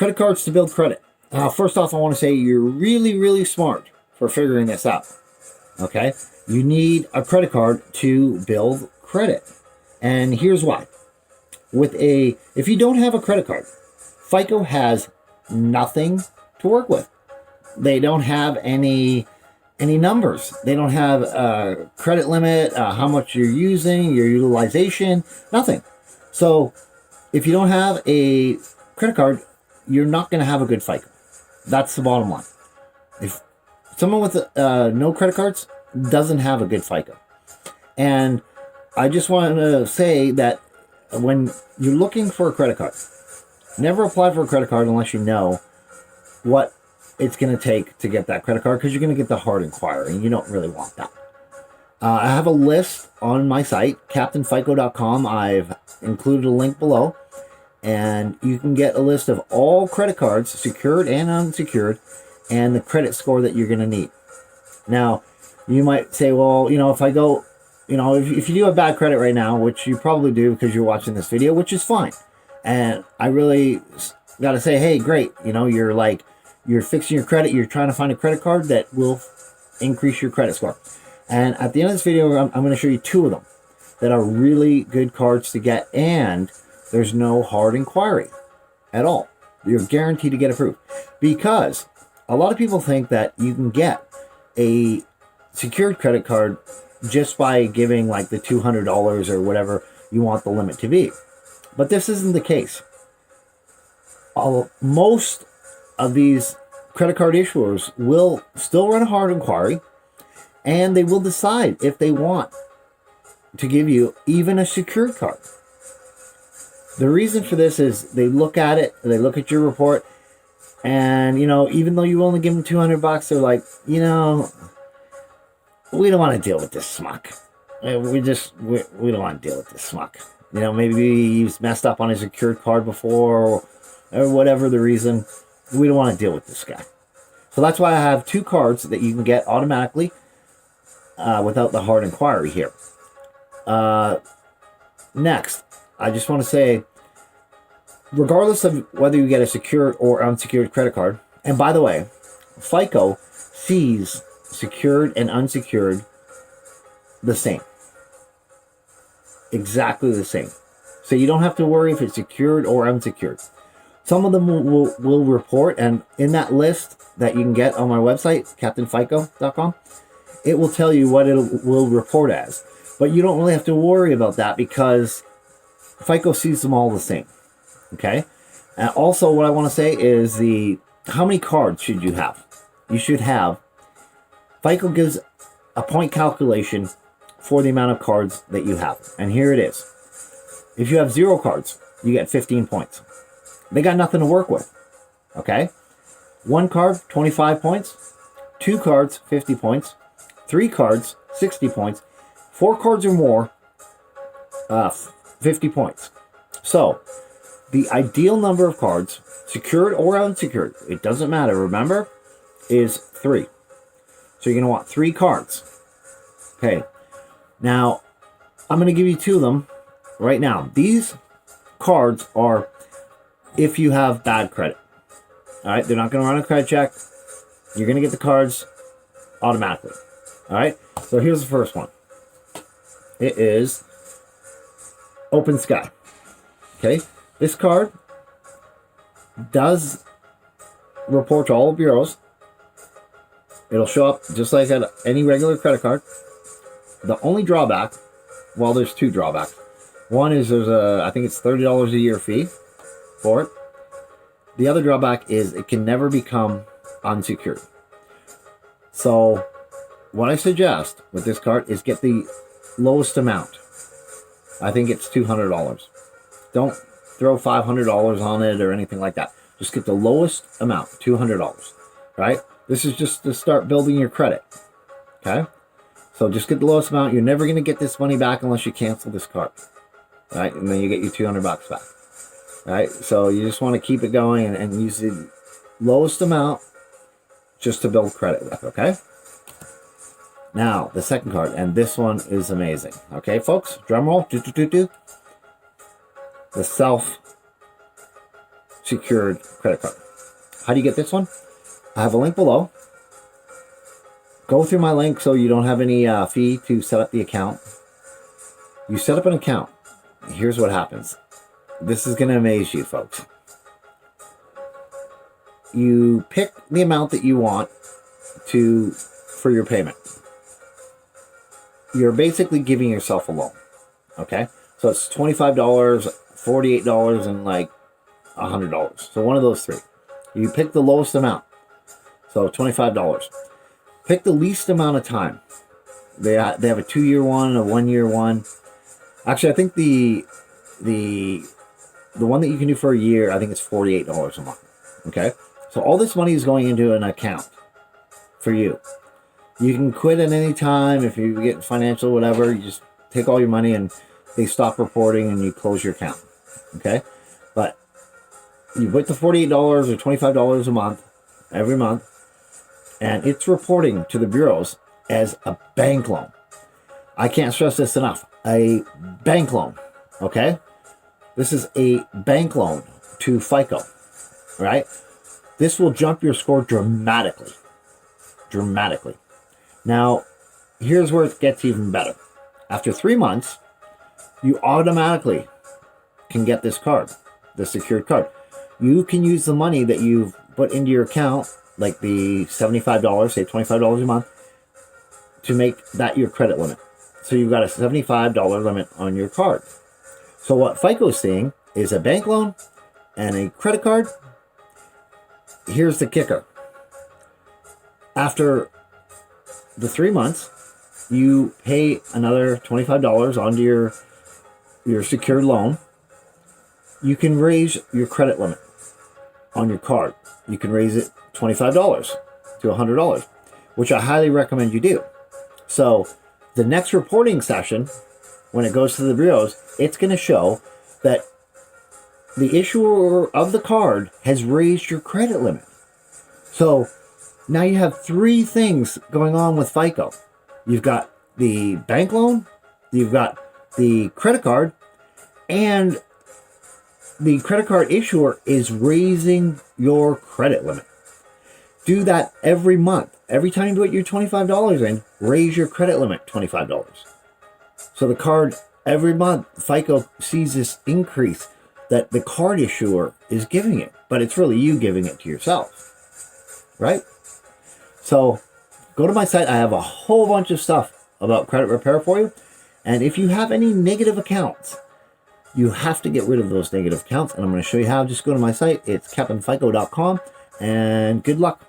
credit cards to build credit. First off, I want to say you're really, really smart for figuring this out. Okay? You need a credit card to build credit. And here's why. If you don't have a credit card, FICO has nothing to work with. They don't have any numbers. They don't have a credit limit, how much you're using, your utilization, nothing. So if you don't have a credit card, you're not going to have a good FICO. That's the bottom line. If someone with no credit cards doesn't have a good FICO. And I just want to say that when you're looking for a credit card, never apply for a credit card unless you know what it's going to take to get that credit card, because you're going to get the hard inquiry, and you don't really want that. I have a list on my site, captainfico.com. I've included a link below, and you can get a list of all credit cards, secured and unsecured, and the credit score that you're going to need. Now, you might say, well, if I go, if you do have bad credit right now, which you probably do because you're watching this video, which is fine. And I really got to say, hey, great. You're fixing your credit. You're trying to find a credit card that will increase your credit score. And at the end of this video, I'm going to show you 2 of them that are really good cards to get. And there's no hard inquiry at all. You're guaranteed to get approved. Because a lot of people think that you can get a secured credit card just by giving like the $200 or whatever you want the limit to be. But this isn't the case. Most of these credit card issuers will still run a hard inquiry, and they will decide if they want to give you even a secured card. The reason for this is they look at it, they look at your report, and even though you only give them $200, they're like, we don't want to deal with this smuck. We don't want to deal with this smuck. Maybe he's messed up on his secured card before, or whatever the reason. We don't want to deal with this guy. So that's why I have 2 cards that you can get automatically without the hard inquiry here. Next, I just want to say, regardless of whether you get a secured or unsecured credit card, and by the way, FICO sees secured and unsecured the same. Exactly the same. So you don't have to worry if it's secured or unsecured. Some of them will report, and in that list that you can get on my website, captainfico.com, it will tell you what it will report as. But you don't really have to worry about that because FICO sees them all the same. Okay? And also what I want to say is how many cards should you have? You should have, FICO gives a point calculation for the amount of cards that you have. And here it is. If you have 0 cards, you get 15 points. They got nothing to work with. Okay? 1 card, 25 points. 2 cards, 50 points. 3 cards, 60 points. 4 cards or more, 50 points. So, the ideal number of cards, secured or unsecured, it doesn't matter, remember, is 3. So you're going to want 3 cards. Okay. Now, I'm going to give you 2 of them right now. These cards are if you have bad credit. All right, they're not going to run a credit check. You're going to get the cards automatically. All right, so here's the first one. It is Opensky. Okay, this card does report to all bureaus. It'll show up just like at any regular credit card. The only drawback, well, there's 2 drawbacks. One is I think it's $30 a year fee for it. The other drawback is it can never become unsecured. So what I suggest with this card is get the lowest amount. I think it's $200. Don't throw $500 on it or anything like that. Just get the lowest amount, $200. Right? This is just to start building your credit. Okay? So just get the lowest amount. You're never going to get this money back unless you cancel this card. Right? And then you get your $200 back. Right? So you just want to keep it going and use the lowest amount just to build credit with. Okay? Now, the second card, and this one is amazing. Okay, folks? Drum roll. The Secured Credit Card. How do you get this one? I have a link below. Go through my link so you don't have any fee to set up the account. You set up an account. Here's what happens. This is going to amaze you, folks. You pick the amount that you want for your payment. You're basically giving yourself a loan. Okay? So it's $25, $48, and like $100. So one of those three. You pick the lowest amount. So $25. Pick the least amount of time. They have a 2-year one, a 1-year one. Actually, I think the one that you can do for a year, I think it's $48 a month. Okay? So all this money is going into an account for you. You can quit at any time if you get financial whatever. You just take all your money and they stop reporting and you close your account. Okay? But you put the $48 or $25 a month, every month, and it's reporting to the bureaus as a bank loan. I can't stress this enough. A bank loan. Okay? This is a bank loan to FICO. Right? This will jump your score dramatically. Dramatically. Now, here's where it gets even better. After 3 months, you automatically can get this card, the secured card. You can use the money that you've put into your account, like the $75, say $25 a month, to make that your credit limit. So you've got a $75 limit on your card. So what FICO is seeing is a bank loan and a credit card. Here's the kicker. After the 3 months, you pay another $25 onto your secured loan. You can raise your credit limit on your card. You can raise it $25 to $100, which I highly recommend you do. So the next reporting session, when it goes to the bureaus, it's going to show that the issuer of the card has raised your credit limit. So now you have 3 things going on with FICO. You've got the bank loan, you've got the credit card, and the credit card issuer is raising your credit limit. Do that every month. Every time you put your $25 in, raise your credit limit $25. So the card, every month, FICO sees this increase that the card issuer is giving it, but it's really you giving it to yourself, right? So go to my site. I have a whole bunch of stuff about credit repair for you. And if you have any negative accounts, you have to get rid of those negative accounts. And I'm going to show you how. Just go to my site. It's captainfico.com. And good luck.